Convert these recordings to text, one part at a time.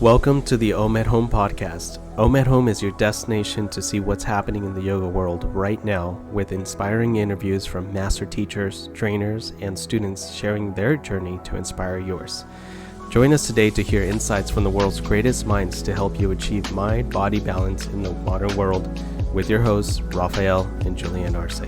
Welcome to the Om at Home podcast. Om at Home is your destination to see what's happening in the yoga world right now, with inspiring interviews from master teachers, trainers, and students sharing their journey to inspire yours. Join us today to hear insights from the world's greatest minds to help you achieve mind-body balance in the modern world with your hosts, Raphael and Julian Arce.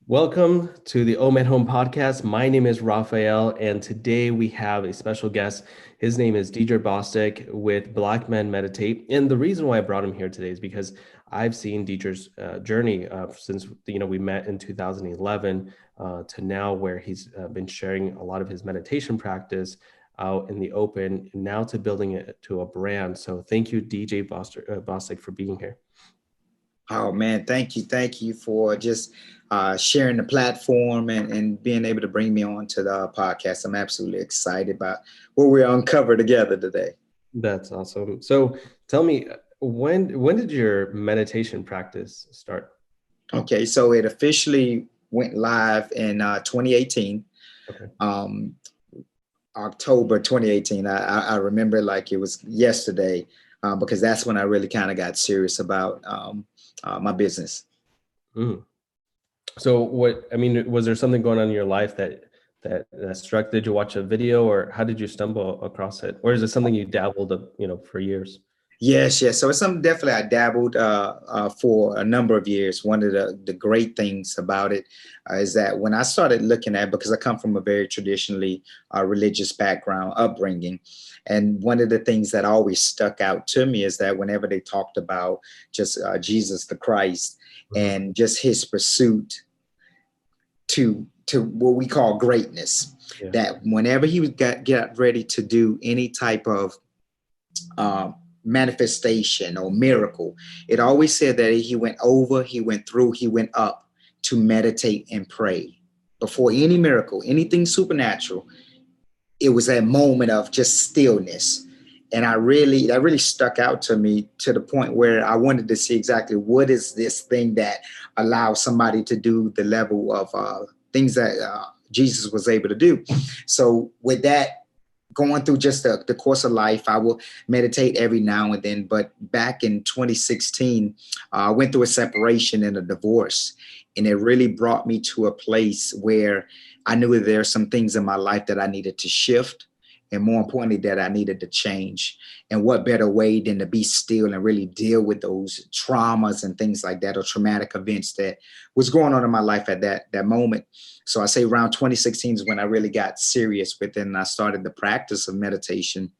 Welcome to the Om at Home podcast. My name is Raphael, and today we have a special guest. His name is Dejr Bostick with Black Men Meditate. And the reason why I brought him here today is because I've seen Dejr's journey since we met in 2011 to now, where he's been sharing a lot of his meditation practice out in the open, and now to building it to a brand. So thank you, Dejr Bostick, for being here. Oh man, thank you for just sharing the platform and being able to bring me on to the podcast. I'm absolutely excited about what we uncover together today. That's awesome. So tell me, when did your meditation practice start? Okay, so it officially went live in 2018. Okay. October 2018. I remember like it was yesterday because that's when I really kind of got serious about my business. Mm. So was there something going on in your life that struck? Did you watch a video, or how did you stumble across it? Or is it something you dabbled for years? Yes. So it's something definitely I dabbled for a number of years. One of the great things about it is that when I started looking at, because I come from a very traditionally religious upbringing, and one of the things that always stuck out to me is that whenever they talked about just Jesus the Christ and just his pursuit to what we call greatness, that whenever he would get ready to do any type of manifestation or miracle, it always said that he went through, he went up to meditate and pray before any miracle, anything supernatural. It was a moment of just stillness. And that really stuck out to me, to the point where I wanted to see exactly what is this thing that allows somebody to do the level of things that Jesus was able to do. So with that, going through just the course of life, I will meditate every now and then. But back in 2016, I went through a separation and a divorce. And it really brought me to a place where I knew that there are some things in my life that I needed to shift. And more importantly, that I needed to change. And what better way than to be still and really deal with those traumas and things like that, or traumatic events that was going on in my life at that moment. So I say around 2016 is when I really got serious with it, and I started the practice of meditation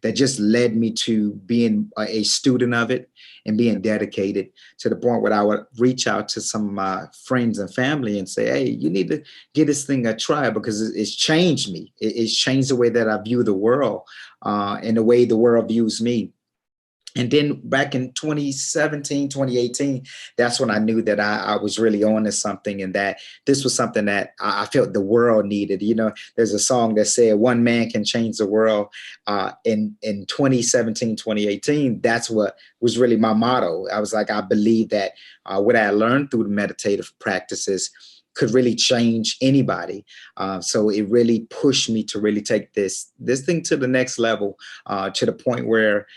that just led me to being a student of it and being dedicated, to the point where I would reach out to some of my friends and family and say, hey, you need to give this thing a try, because it's changed me. It's changed the way that I view the world and the way the world views me. And then back in 2017, 2018, that's when I knew that I was really on to something, and that this was something that I felt the world needed. There's a song that said one man can change the world. In 2017, 2018, that's what was really my motto. I was like, I believe that what I learned through the meditative practices could really change anybody. So it really pushed me to really take this thing to the next level, to the point where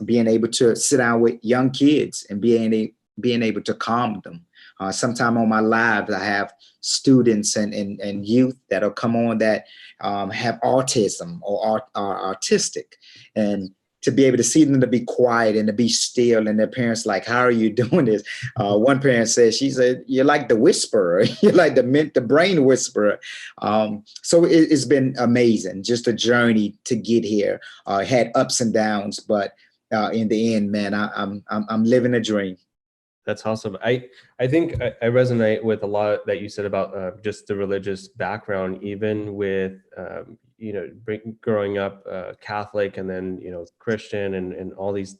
being able to sit down with young kids and being able to calm them. Sometime on my lives, I have students and youth that'll come on that have autism or are artistic, and to be able to see them to be quiet and to be still, and their parents like, how are you doing this? One parent says, she said, you're like the whisperer, you're like the brain whisperer. So it's been amazing, just a journey to get here. Had ups and downs, but in the end, man, I'm living a dream. That's awesome. I think I resonate with a lot that you said about just the religious background, even with growing up Catholic and then Christian and all these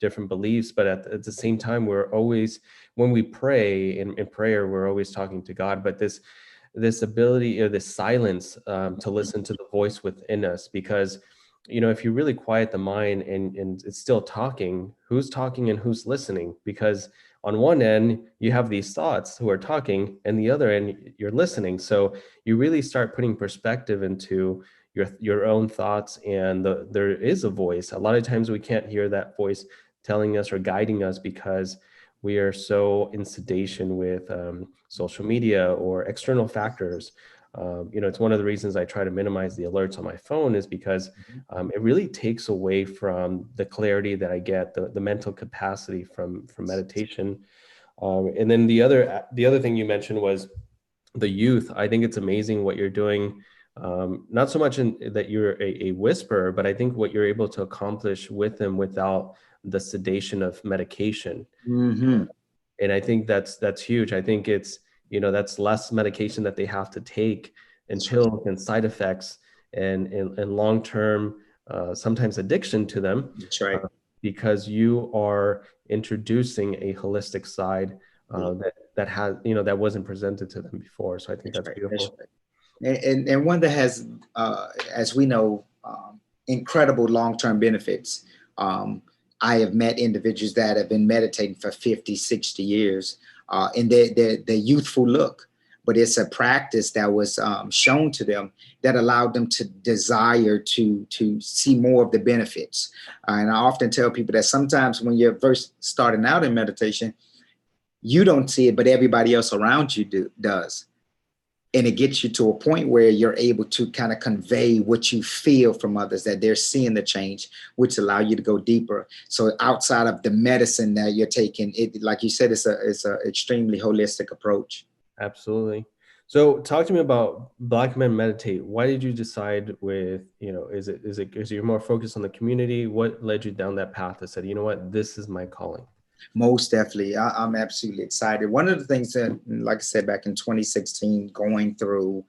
different beliefs. But at the same time, we're always, when we pray in prayer, we're always talking to God. But this ability, or this silence, to listen to the voice within us, because if you really quiet the mind and it's still talking, who's talking and who's listening? Because on one end you have these thoughts who are talking, and the other end you're listening. So you really start putting perspective into your own thoughts, and there is a voice. A lot of times we can't hear that voice telling us or guiding us because we are so in sedation with social media or external factors. It's one of the reasons I try to minimize the alerts on my phone, is because it really takes away from the clarity that I get, the mental capacity from meditation. And then the other thing you mentioned was the youth. I think it's amazing what you're doing. Not so much in that you're a whisperer, but I think what you're able to accomplish with them without the sedation of medication. Hmm. And I think that's huge. I think it's, that's less medication that they have to take, and That's right. pills and side effects, and long-term sometimes addiction to them, That's right. because you are introducing a holistic side Yeah, that has, that wasn't presented to them before. So I think that's that's right. That's beautiful. right. And one that has, as we know, incredible long-term benefits. Um, I have met individuals that have been meditating for 50, 60 years, and their youthful look, but it's a practice that was shown to them that allowed them to desire to see more of the benefits. And I often tell people that sometimes when you're first starting out in meditation, you don't see it, but everybody else around you does, and it gets you to a point where you're able to kind of convey what you feel from others, that they're seeing the change, which allow you to go deeper. So outside of the medicine that you're taking, it, like you said, it's a extremely holistic approach. Absolutely. So talk to me about Black Men Meditate. Why did you decide with, is it you're more focused on the community? What led you down that path that said, you know what, this is my calling? Most definitely. I'm absolutely excited. One of the things that, like I said, back in 2016, going through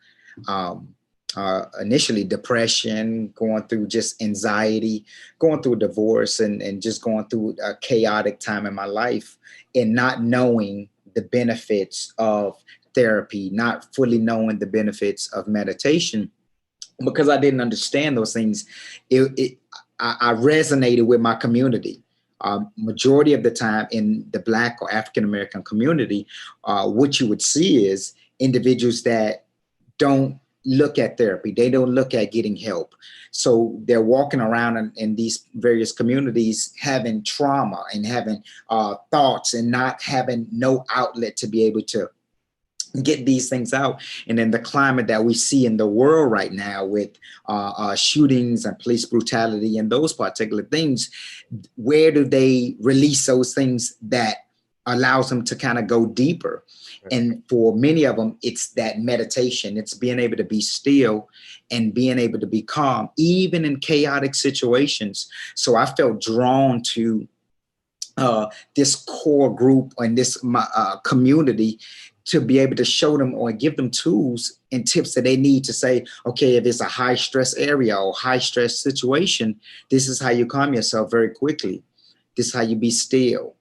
initially depression, going through just anxiety, going through divorce, and just going through a chaotic time in my life, and not knowing the benefits of therapy, not fully knowing the benefits of meditation, because I didn't understand those things. I resonated with my community. Majority of the time in the Black or African American community, what you would see is individuals that don't look at therapy. They don't look at getting help. So they're walking around in these various communities having trauma and having thoughts and not having no outlet to be able to get these things out. And then the climate that we see in the world right now with shootings and police brutality and those particular things, where do they release those things that allows them to kind of go deeper? Right. And for many of them, it's that meditation. It's being able to be still and being able to be calm, even in chaotic situations. So I felt drawn to this core group and this community, to be able to show them or give them tools and tips that they need to say, okay, if it's a high stress area or high stress situation, this is how you calm yourself very quickly. This is how you be still,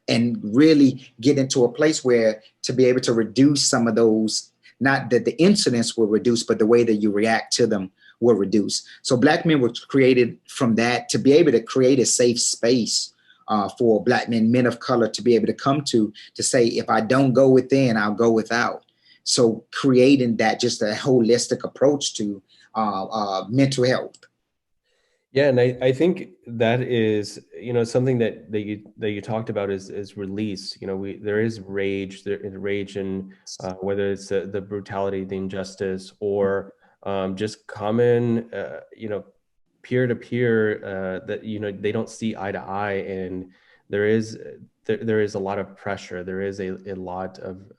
and really get into a place where to be able to reduce some of those, not that the incidents will reduce, but the way that you react to them will reduce. So Black Men was created from that to be able to create a safe space for Black men, men of color, to be able to come to say, if I don't go within, I'll go without. So creating that, just a holistic approach to mental health. Yeah, and I think that is, something that you talked about is release. There is rage, there is rage, and whether it's the brutality, the injustice, or just common, peer to peer, that they don't see eye to eye, and there is there is a lot of pressure. There is a lot of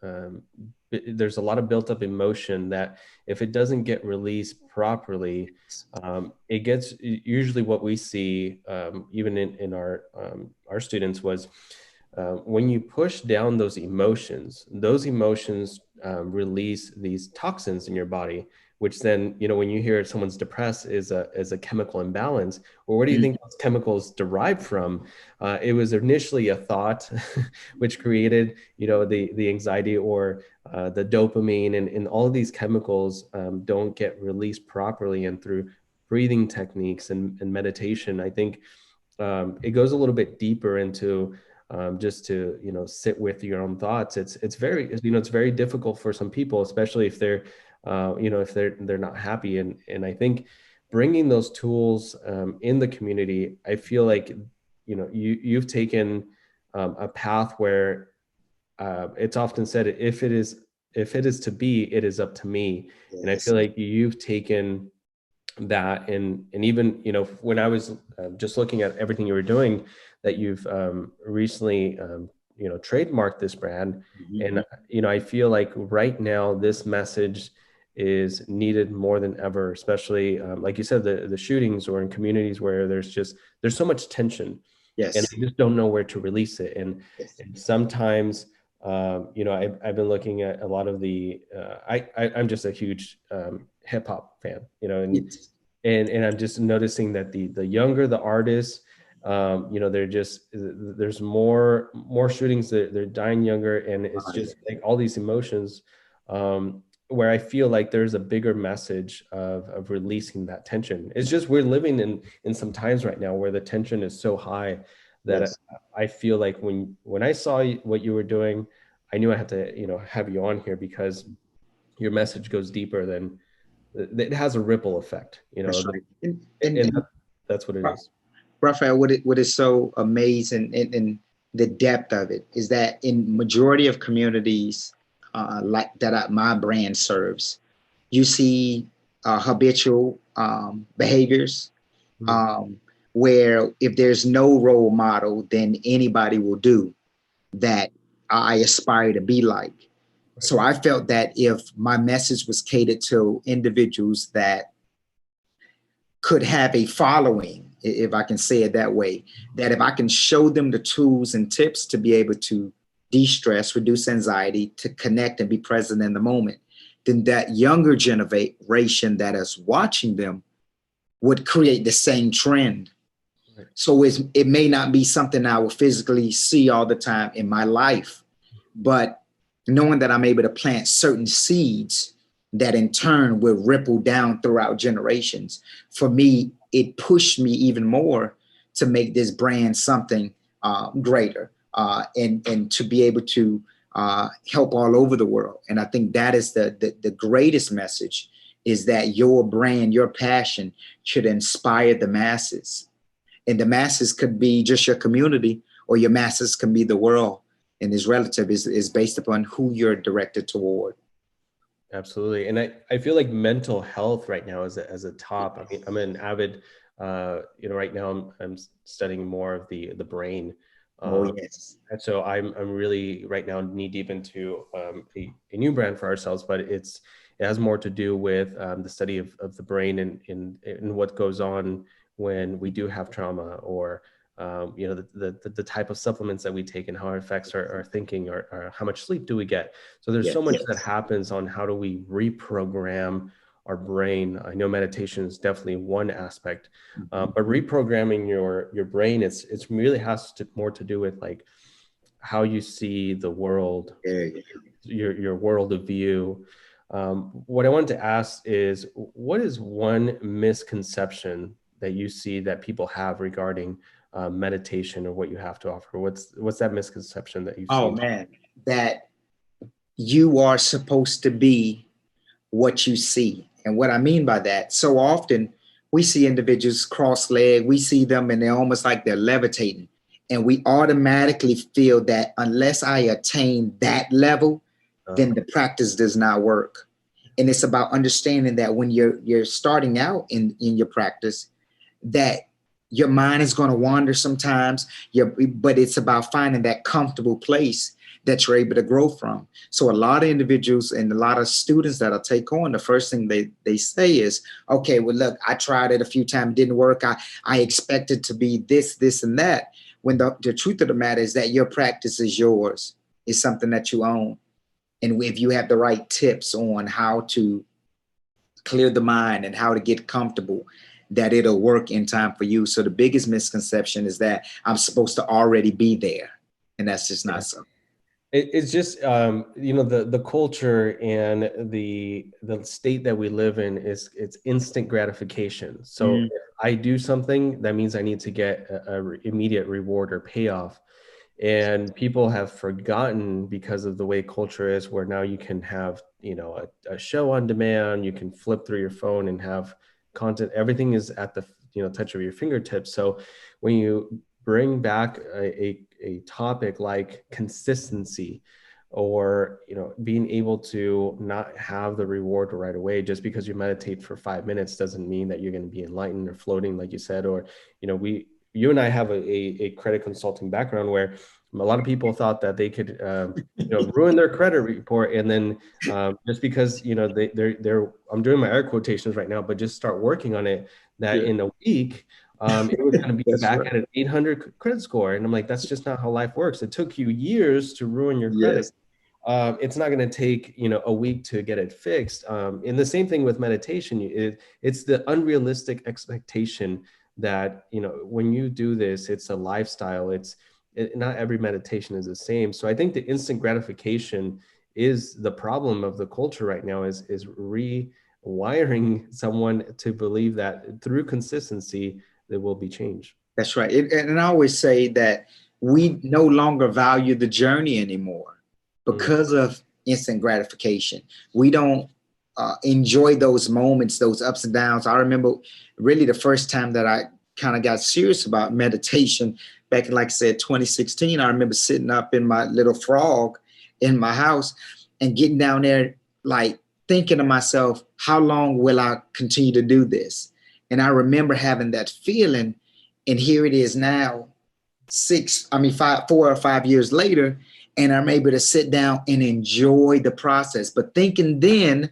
there's a lot of built up emotion that if it doesn't get released properly, it gets, usually what we see, even in our students, was when you push down those emotions release these toxins in your body, which then, when you hear someone's depressed is a chemical imbalance. Well, where do you Mm. think those chemicals derive from? It was initially a thought, which created, the anxiety, or the dopamine, and all of these chemicals don't get released properly. And through breathing techniques and meditation, I think it goes a little bit deeper into just to, sit with your own thoughts. It's very, it's very difficult for some people, especially if they're, if they're not happy. And I think bringing those tools in the community, I feel like, you've taken a path where it's often said, if it is to be, it is up to me. And I Yes. feel like you've taken that, and even, when I was just looking at everything you were doing, that you've recently trademarked this brand. Mhm. And I feel like right now this message is needed more than ever, especially like you said, the shootings, or in communities where there's so much tension, and Yes. they just don't know where to release it. And Yes. sometimes, I've been looking at a lot of the, I'm just a huge hip hop fan, and I'm just noticing that the younger the artists, they're just, there's more shootings, they're dying younger, and it's Yes. just like all these emotions, where I feel like there's a bigger message of releasing that tension. It's just we're living in some times right now where the tension is so high that Yes. I feel like when I saw what you were doing, I knew I had to have you on here, because your message goes deeper than, it has a ripple effect, That's right. and that's what it Ra- is. Raphael, what is so amazing in the depth of it is that in majority of communities like that my brand serves, you see habitual behaviors, Mhm. um, where if there's no role model, then anybody will do that I aspire to be like. Right. So I felt that if my message was catered to individuals that could have a following, if I can say it that way, that if I can show them the tools and tips to be able to de-stress, reduce anxiety, to connect and be present in the moment, then that younger generation that is watching them would create the same trend. Right. So it may not be something I will physically see all the time in my life, but knowing that I'm able to plant certain seeds that in turn will ripple down throughout generations, for me, it pushed me even more to make this brand something greater, and to be able to help all over the world. And I think that is the greatest message, is that your brand, your passion should inspire the masses. And the masses could be just your community, or your masses can be the world. And this relative is based upon who you're directed toward. Absolutely. And I feel like mental health right now is as a top. I mean, I'm an avid, right now I'm studying more of the brain. Oh, Um, yes. and so I'm really right now knee deep into a new brand for ourselves, but it has more to do with the study of the brain, and what goes on when we do have trauma, or the type of supplements that we take, and how it affects our thinking, or how much sleep do we get. So there's so Yes. much that happens on how do we reprogram our brain. I know meditation is definitely one aspect, Mhm. but reprogramming your brain, it's really has more to do with like how you see the world, There you your world of view. What I wanted to ask is, what is one misconception that you see that people have regarding meditation, or what you have to offer? What's that misconception that you've Oh seen? man, that you are supposed to be what you see. And what I mean by that, so often we see individuals cross-legged, we see them and they're almost like they're levitating. And we automatically feel that unless I attain that level, Uh, then the practice does not work. And it's about understanding that when you're starting out in your practice, that your mind is going to wander sometimes, but it's about finding that comfortable place that you're able to grow from. So a lot of individuals and a lot of students that I take on, the first thing they say is, okay, well, look, I tried it a few times, it didn't work. I expected to be this, and that. When the truth of the matter is that your practice is yours. It's something that you own. And if you have the right tips on how to clear the mind and how to get comfortable, that it'll work in time for you. So the biggest misconception is that I'm supposed to already be there. And that's just not so. it's just the culture and the state that we live in is it's instant gratification. So Mm, if I do something, that means I need to get a immediate reward or payoff. And people have forgotten because of the way culture is, where now you can have, a show on demand, you can flip through your phone and have content. Everything is at the, touch of your fingertips. So when you bring back a topic like consistency, or being able to not have the reward right away, just because you meditate for 5 minutes doesn't mean that you're going to be enlightened or floating, like you said. Or you and I have a credit consulting background, where a lot of people thought that they could ruin their credit report, and then just because they're I'm doing my air quotations right now, but just start working on it, that Yeah, in a week it was going to be that's back right. at an 800 credit score. And I'm like, that's just not how life works. It took you years to ruin your credit. Yes, It's not going to take a week to get it fixed. And the same thing with meditation. It's the unrealistic expectation that when you do this, it's a lifestyle. Not every meditation is the same. So I think the instant gratification is the problem of the culture right now. Is rewiring someone to believe that through consistency there will be change. that's right. And I always say that we no longer value the journey anymore Mm, because of instant gratification. We don't enjoy those moments, those ups and downs. I remember really the first time that I kind of got serious about meditation back in, like I said, 2016. I remember sitting up in my little frog in my house and getting down there, like thinking to myself, how long will I continue to do this? And I remember having that feeling, and here it is now, 4 or 5 years later, and I'm able to sit down and enjoy the process. But thinking then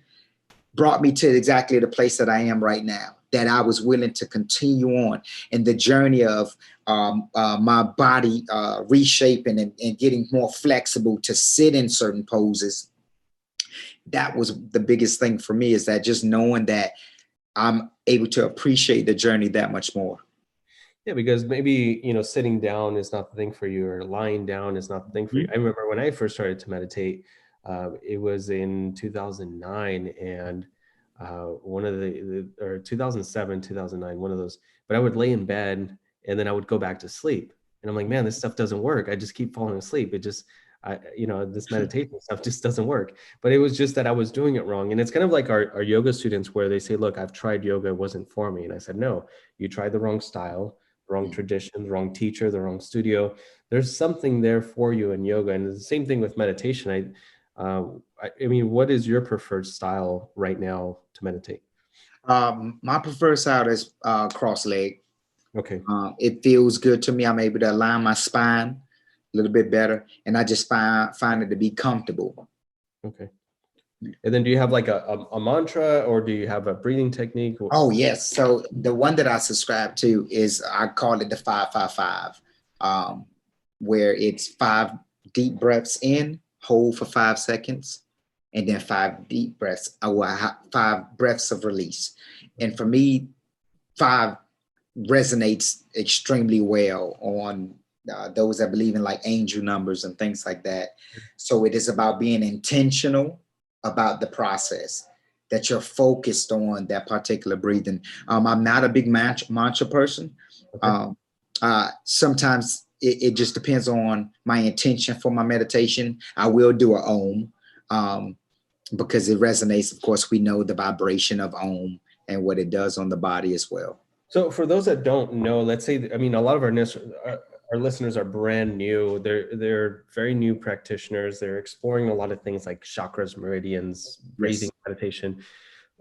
brought me to exactly the place that I am right now, that I was willing to continue on in the journey of my body reshaping and getting more flexible to sit in certain poses. That was the biggest thing for me, is that just knowing that I'm able to appreciate the journey that much more. Yeah, because maybe, sitting down is not the thing for you, or lying down is not the thing for you. Mhm. I remember when I first started to meditate, it was in 2009, and one of or 2007, 2009, one of those. But I would lay in bed and then I would go back to sleep. And I'm like, man, this stuff doesn't work. I just keep falling asleep. This meditation stuff just doesn't work. But it was just that I was doing it wrong. And it's kind of like our yoga students, where they say, look, I've tried yoga, it wasn't for me. And I said, no, you tried the wrong style, wrong tradition, the wrong teacher, the wrong studio. There's something there for you in yoga. And it's the same thing with meditation. I mean, what is your preferred style right now to meditate? My preferred style is cross leg. Okay. It feels good to me. I'm able to align my spine a little bit better, and I just find it to be comfortable. Okay. And then do you have like a mantra, or do you have a breathing technique? Oh yes. So the one that I subscribe to is, I call it the 5-5-5, where it's 5 deep breaths in, hold for 5 seconds, and then 5 deep breaths, or 5 breaths of release. And for me, 5 resonates extremely well on those that believe in like angel numbers and things like that. So it is about being intentional about the process, that you're focused on that particular breathing. I'm not a big mantra person. Okay. Sometimes it just depends on my intention for my meditation. I will do a om, because it resonates. Of course, we know the vibration of om and what it does on the body as well. So for those that don't know, let's say, I mean, a lot of our listeners are brand new. They're very new practitioners. They're exploring a lot of things like chakras, meridians, breathing, Yes. meditation.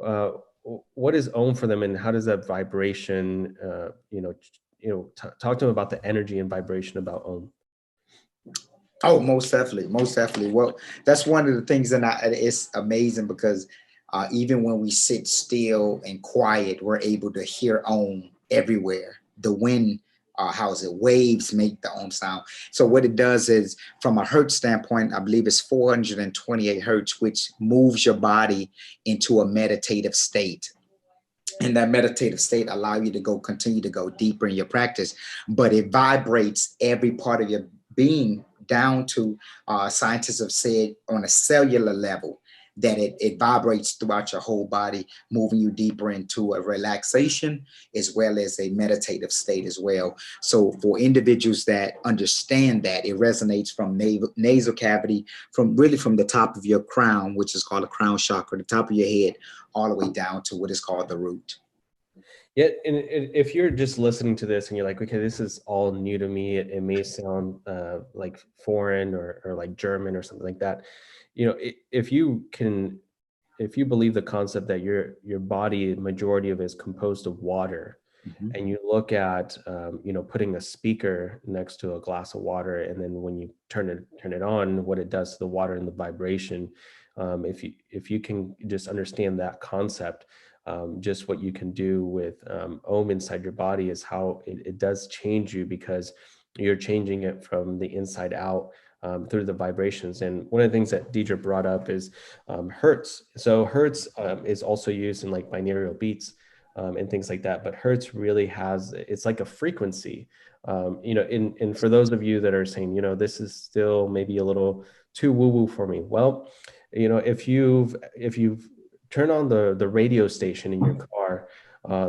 Uh, what is Om for them, and how does that vibration, talk to them about the energy and vibration about Om. Oh, most definitely, most definitely. Well, that's one of the things that it's amazing, because even when we sit still and quiet, we're able to hear Om everywhere. The wind, waves make the Om sound. So what it does is, from a hertz standpoint, I believe it's 428 hertz, which moves your body into a meditative state. And that meditative state allow you to continue to go deeper in your practice, but it vibrates every part of your being, down to, scientists have said, on a cellular level, that it vibrates throughout your whole body, moving you deeper into a relaxation as well as a meditative state as well. So for individuals that understand that, it resonates from nasal cavity, from the top of your crown, which is called the crown chakra, the top of your head, all the way down to what is called the root. Yeah, and if you're just listening to this and you're like, okay, this is all new to me, it may sound like foreign or like German or something like that. If you can, if you believe the concept that your body, majority of it is composed of water, Mhm. and you look at putting a speaker next to a glass of water, and then when you turn it on, what it does to the water and the vibration, if you can just understand that concept, just what you can do with Om inside your body is how it does change you, because you're changing it from the inside out, through the vibrations. And one of the things that Dejr brought up is hertz. So hertz is also used in like binaural beats, and things like that. But hertz really has, it's like a frequency. And for those of you that are saying, this is still maybe a little too woo woo for me. Well, if you've turned on the radio station in your car,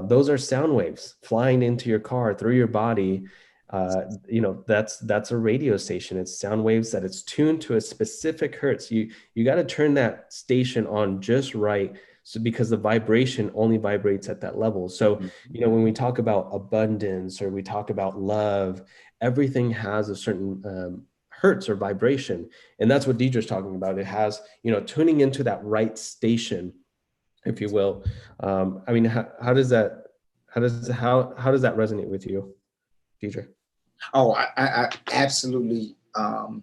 those are sound waves flying into your car through your body. That's a radio station. It's sound waves that it's tuned to a specific hertz. You got to turn that station on just right, so because the vibration only vibrates at that level. So when we talk about abundance or we talk about love, everything has a certain hertz or vibration, and that's what Deidre's talking about. It has, tuning into that right station, if you will. I mean, how does that how does that resonate with you, Deidre? Oh, I absolutely on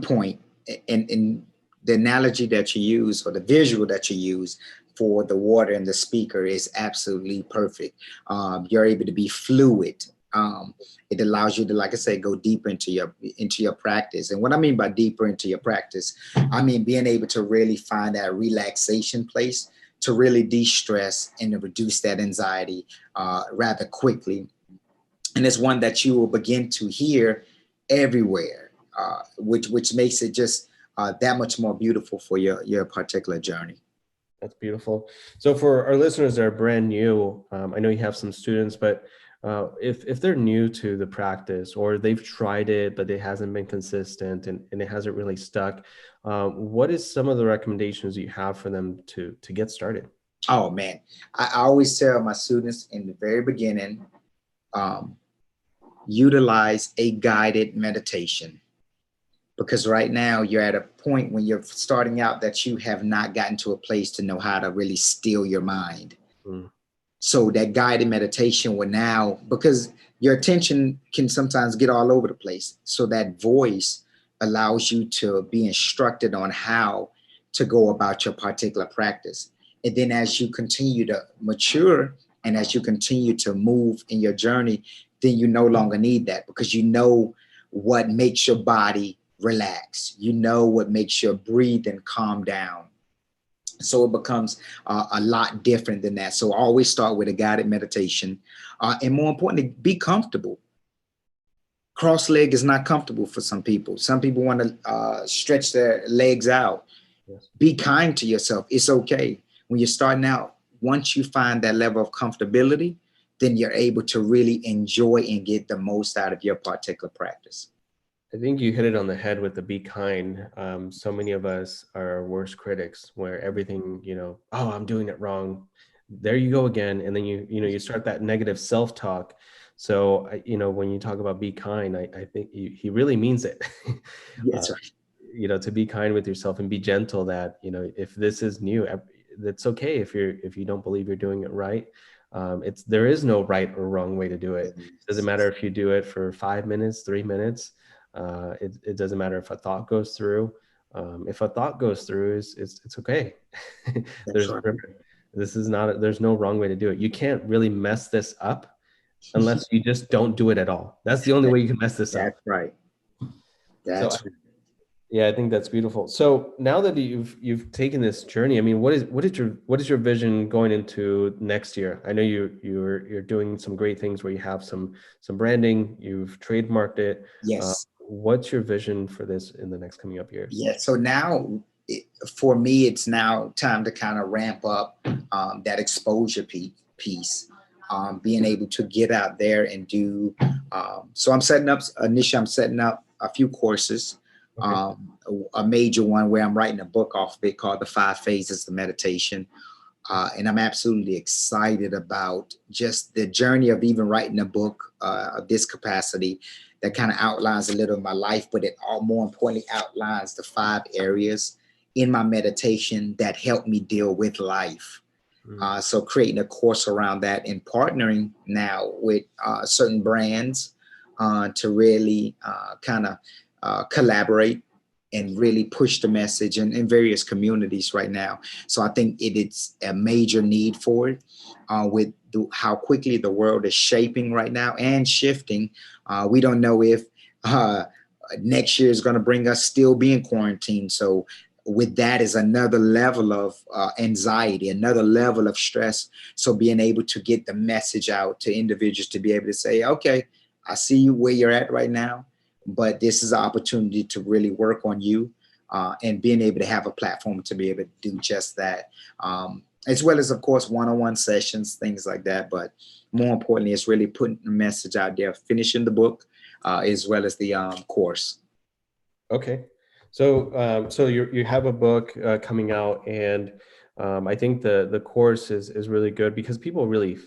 point. And the analogy that you use, or the visual that you use for the water and the speaker, is absolutely perfect. You're able to be fluid. It allows you to, like I said, go deeper into your practice. And what I mean by deeper into your practice, I mean being able to really find that relaxation place to really de-stress and to reduce that anxiety rather quickly. And it's one that you will begin to hear everywhere, which makes it just that much more beautiful for your particular journey. That's beautiful. So for our listeners that are brand new, I know you have some students, but if they're new to the practice, or they've tried it but it hasn't been consistent, and it hasn't really stuck, what is some of the recommendations you have for them to get started? Oh man, I always tell my students in the very beginning, um, utilize a guided meditation, because right now you're at a point when you're starting out that you have not gotten to a place to know how to really still your mind. Mm. So that guided meditation will now, because your attention can sometimes get all over the place, so that voice allows you to be instructed on how to go about your particular practice. And then as you continue to mature and as you continue to move in your journey, then you no longer need that, because you know what makes your body relax. You know what makes your breathing calm down. So it becomes a lot different than that. So always start with a guided meditation. And more importantly, be comfortable. Cross leg is not comfortable for some people. Some people want to stretch their legs out. Yes. Be kind to yourself. It's okay. When you're starting out, once you find that level of comfortability, then you're able to really enjoy and get the most out of your particular practice. I think you hit it on the head with the be kind. So many of us are our worst critics, where everything, oh, I'm doing it wrong. There you go again. And then you start that negative self-talk. So, when you talk about be kind, I think he really means it. uh, Yes, right. to be kind with yourself and be gentle, that, if this is new, that's okay. If you don't believe you're doing it right. There is no right or wrong way to do it. It doesn't matter if you do it for 5 minutes, 3 minutes. It doesn't matter if a thought goes through. If a thought goes through, it's okay. That's there's right. this is not there's no wrong way to do it. You can't really mess this up unless you just don't do it at all. That's the only way you can mess this up. That's right. So That's right. yeah, I think that's beautiful. So now that you've taken this journey, I mean, what is your vision going into next year? I know you're doing some great things where you have some branding, you've trademarked it. Yes. What's your vision for this in the next coming up years? Yeah. So now for me, it's now time to kind of ramp up that exposure piece, being able to get out there and do. So I'm setting up a few courses. Okay. A major one where I'm writing a book off of it called The Five Phases of Meditation. And I'm absolutely excited about just the journey of even writing a book of this capacity that kind of outlines a little of my life, but it all more importantly outlines the 5 areas in my meditation that help me deal with life. Mm. So creating a course around that and partnering now with certain brands to really kind of collaborate and really push the message in various communities right now. So I think it's a major need for it with how quickly the world is shaping right now and shifting. We don't know if next year is going to bring us still being quarantined. So with that is another level of anxiety, another level of stress. So being able to get the message out to individuals to be able to say, okay, I see you where you're at right now, but this is an opportunity to really work on you and being able to have a platform to be able to do just that. As well as, of course, one-on-one sessions, things like that. But more importantly, it's really putting the message out there, finishing the book, as well as the course. Okay. So you have a book coming out, and I think the course is really good because people really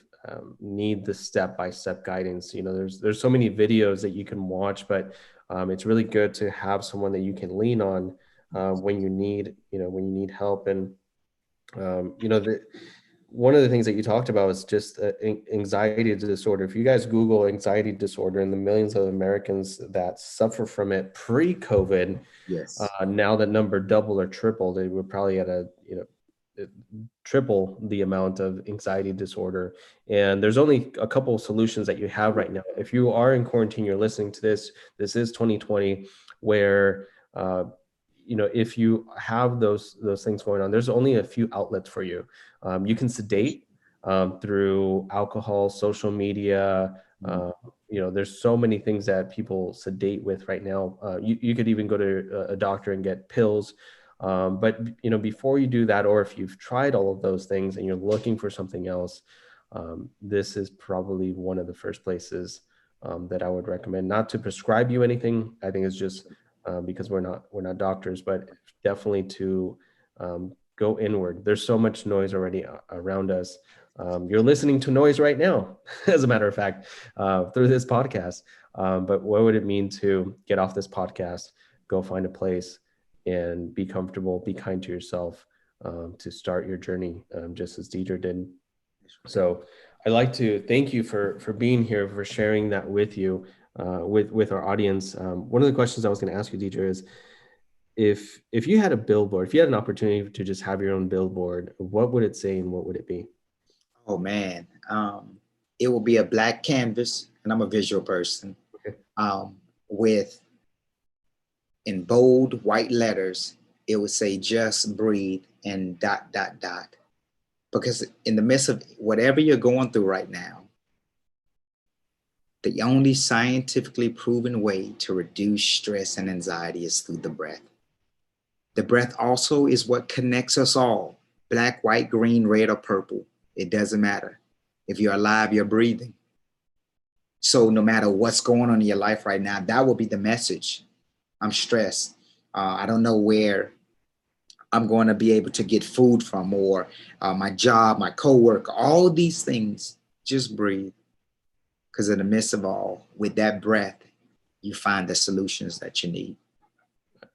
need the step-by-step guidance. You know, there's so many videos that you can watch, but it's really good to have someone that you can lean on when you need, when you need help. And one of the things that you talked about is just anxiety disorder. If you guys Google anxiety disorder and the millions of Americans that suffer from it pre-COVID, Yes. now that number double or triple, they were probably at triple the amount of anxiety disorder. And there's only a couple of solutions that you have right now. If you are in quarantine, you're listening to this, this is 2020, where if you have those things going on, there's only a few outlets for you. You can sedate through alcohol, social media. There's so many things that people sedate with right now. You could even go to a doctor and get pills. But before you do that, or if you've tried all of those things and you're looking for something else, this is probably one of the first places that I would recommend. Not to prescribe you anything. I think it's just because we're not doctors, but definitely to go inward. There's so much noise already around us. You're listening to noise right now, as a matter of fact, through this podcast. But what would it mean to get off this podcast, go find a place, and be comfortable, be kind to yourself, to start your journey, just as Dejr did. So I'd like to thank you for being here, for sharing that with you, with our audience. One of the questions I was going to ask you, Dejr, is if you had a billboard, if you had an opportunity to just have your own billboard, what would it say and what would it be? Oh man, it will be a black canvas, and I'm a visual person. Okay. With in bold white letters, it would say "Just breathe" and dot dot dot. Because in the midst of whatever you're going through right now, the only scientifically proven way to reduce stress and anxiety is through the breath. The breath also is what connects us all. Black, white, green, red, or purple. It doesn't matter. If you're alive, you're breathing. So no matter what's going on in your life right now, that will be the message. I'm stressed. I don't know where I'm going to be able to get food from, or my job, my coworker, all these things. Just breathe. Because in the midst of all, with that breath, you find the solutions that you need.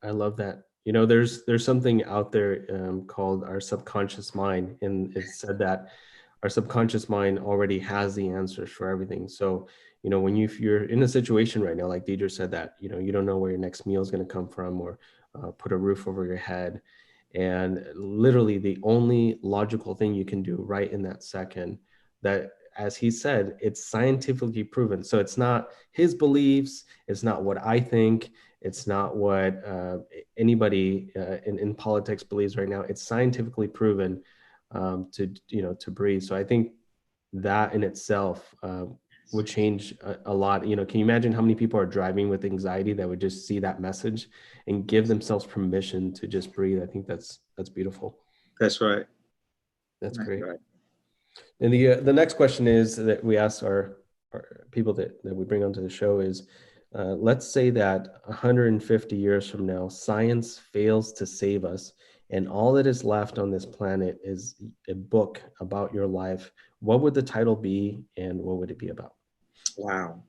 I love that. There's something out there called our subconscious mind, and it's said that our subconscious mind already has the answers for everything. So, if you're in a situation right now, like Dejr said, that you don't know where your next meal is going to come from, or put a roof over your head, and literally the only logical thing you can do right in that second, that, as he said, it's scientifically proven. So it's not his beliefs, it's not what I think, it's not what anybody in politics believes right now. It's scientifically proven to breathe. So I think that in itself would change a lot. You know, can you imagine how many people are driving with anxiety that would just see that message and give themselves permission to just breathe? I think that's beautiful. That's right. That's That's great. right. And the next question is that we ask our people that we bring onto the show is, let's say that 150 years from now, science fails to save us, and all that is left on this planet is a book about your life. What would the title be, and what would it be about? Wow.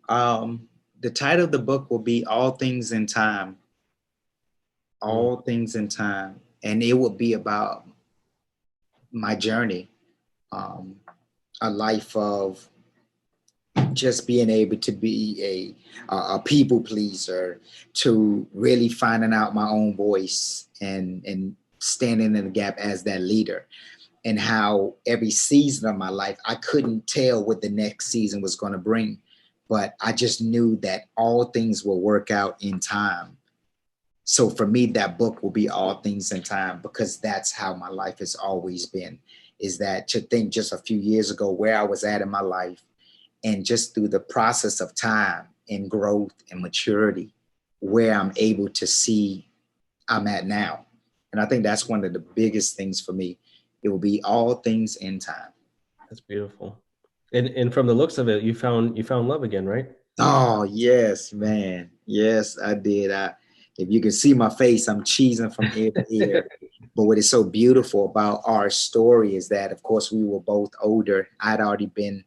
The title of the book will be All Things in Time. Mm, All Things in Time. And it will be about my journey, um, a life of just being able to be a people pleaser, to really finding out my own voice and standing in the gap as that leader, and how every season of my life I couldn't tell what the next season was going to bring, but I just knew that all things will work out in time. So for me, that book will be All Things in Time, because that's how my life has always been. Is that to think just a few years ago where I was at in my life, and just through the process of time and growth and maturity, where I'm able to see I'm at now. And I think that's one of the biggest things for me. It will be all things in time. that's beautiful. And from the looks of it, you found love again, right? Oh yes, man. Yes, I did. If you can see my face, I'm cheesing from ear to ear. But what is so beautiful about our story is that, of course, we were both older. I'd already been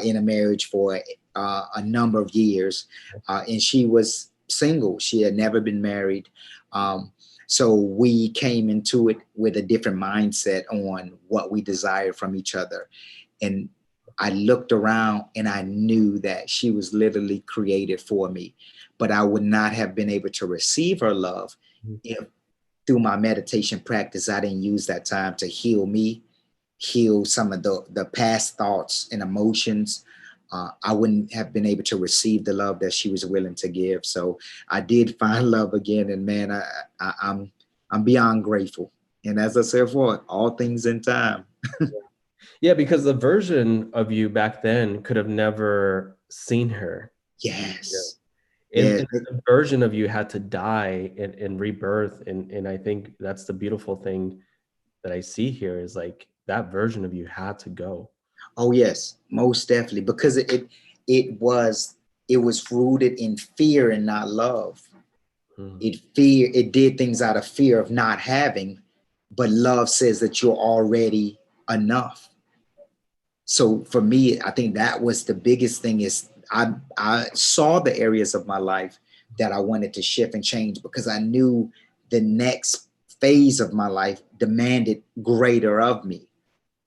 in a marriage for a number of years, and she was single. She had never been married. Um, so we came into it with a different mindset on what we desired from each other. And I looked around and I knew that she was literally created for me, but I would not have been able to receive her love Mhm. if through my meditation practice, I didn't use that time to heal me, heal some of the past thoughts and emotions. I wouldn't have been able to receive the love that she was willing to give. So I did find love again, and man, I'm beyond grateful. And as I said before, all things in time. Yeah, because the version of you back then could have never seen her. Yeah. Yes, And, yes. and the version of you had to die and rebirth. And I think that's the beautiful thing that I see here is like that version of you had to go. Oh yes, most definitely, because it was rooted in fear and not love. Mm, It did things out of fear of not having, but love says that you're already enough. So for me, I think that was the biggest thing. Is I saw the areas of my life that I wanted to shift and change, because I knew the next phase of my life demanded greater of me.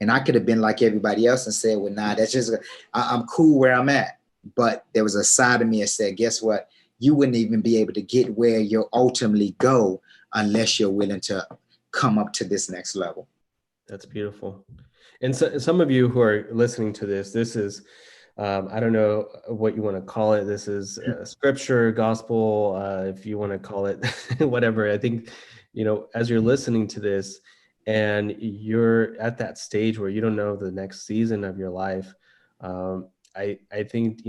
And I could have been like everybody else and said, well, nah, that's just, I'm cool where I'm at. But there was a side of me that said, guess what? You wouldn't even be able to get where you'll ultimately go unless you're willing to come up to this next level. that's beautiful. And so, some of you who are listening to this, this is, I don't know what you want to call it. This is scripture, gospel, if you want to call it whatever. I think, as you're listening to this and you're at that stage where you don't know the next season of your life, I think,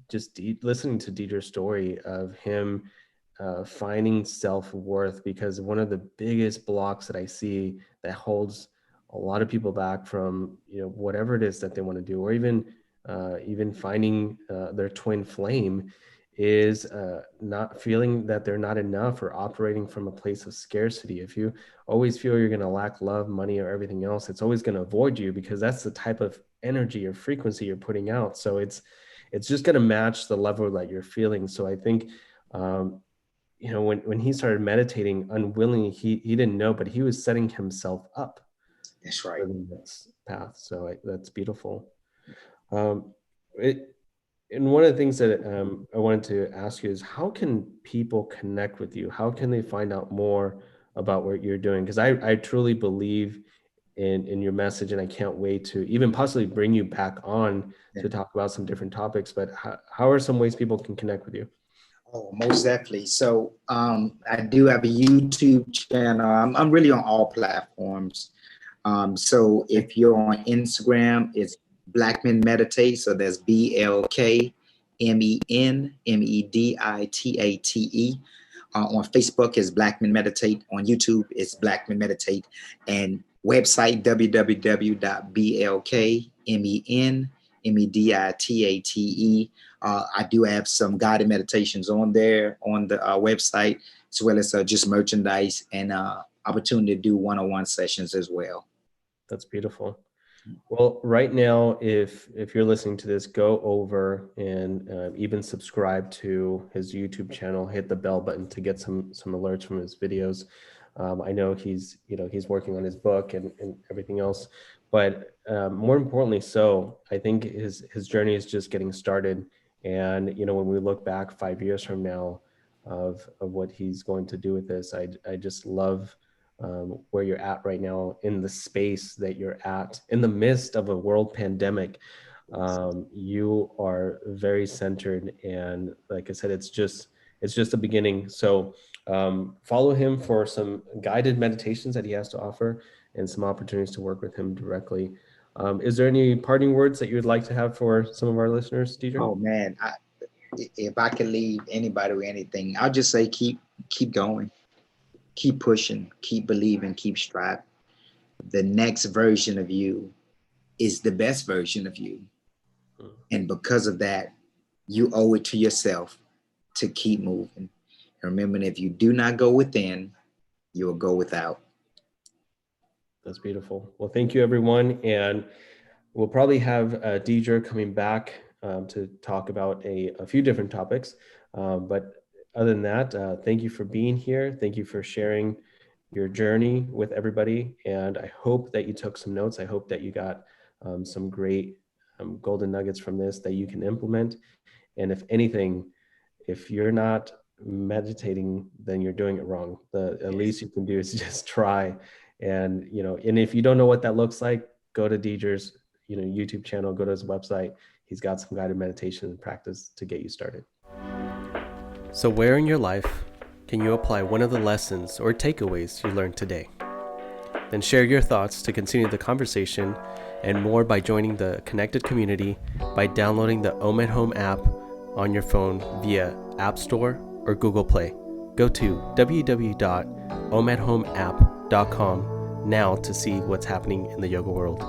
just listening to Dieter's story of him finding self-worth, because one of the biggest blocks that I see that holds a lot of people back from whatever it is that they want to do, or even finding their twin flame, is not feeling that they're not enough, or operating from a place of scarcity. If you always feel you're going to lack love, money, or everything else, it's always going to avoid you, because that's the type of energy or frequency you're putting out. So it's just going to match the level that you're feeling. So I think um, when he started meditating unwillingly, he didn't know, but he was setting himself up That's right. for the next path. So that's beautiful. Um, it, and one of the things that I wanted to ask you is, how can people connect with you? How can they find out more about what you're doing? Because I truly believe in your message, and I can't wait to even possibly bring you back on Yeah. to talk about some different topics. But how are some ways people can connect with you? Oh, most definitely. So I do have a YouTube channel. I'm really on all platforms. So if you're on Instagram, it's Black Men Meditate. So that's BLKMENMEDITATE. On Facebook is Black Men Meditate. On YouTube is Black Men Meditate. And website www.blkmenmeditate. I do have some guided meditations on there on the website, as well as just merchandise and opportunity to do one-on-one sessions as well. That's beautiful. Well, right now, if you're listening to this, go over and even subscribe to his YouTube channel. Hit the bell button to get some alerts from his videos. I know he's working on his book and everything else, but more importantly, so I think his journey is just getting started. And when we look back 5 years from now of what he's going to do with this, I just love where you're at right now in the space that you're at in the midst of a world pandemic. You are very centered, and like I said, it's just the beginning. So follow him for some guided meditations that he has to offer and some opportunities to work with him directly. Is there any parting words that you would like to have for some of our listeners, Dejr? Oh man, if I could leave anybody with anything, I'll just say keep going. Keep pushing, keep believing, keep striving. The next version of you is the best version of you. And because of that, you owe it to yourself to keep moving. And remember, if you do not go within, you will go without. That's beautiful. Well, thank you, everyone. And we'll probably have Dejr coming back to talk about a few different topics. But other than that, thank you for being here. Thank you for sharing your journey with everybody. And I hope that you took some notes. I hope that you got some great golden nuggets from this that you can implement. And if anything, if you're not meditating, then you're doing it wrong. The least you can do is just try. And, and if you don't know what that looks like, go to Dejr's, YouTube channel, go to his website. He's got some guided meditation and practice to get you started. So where in your life can you apply one of the lessons or takeaways you learned today? Then share your thoughts to continue the conversation and more by joining the connected community by downloading the Om at Home app on your phone via App Store or Google Play. Go to www.omathomeapp.com now to see what's happening in the yoga world.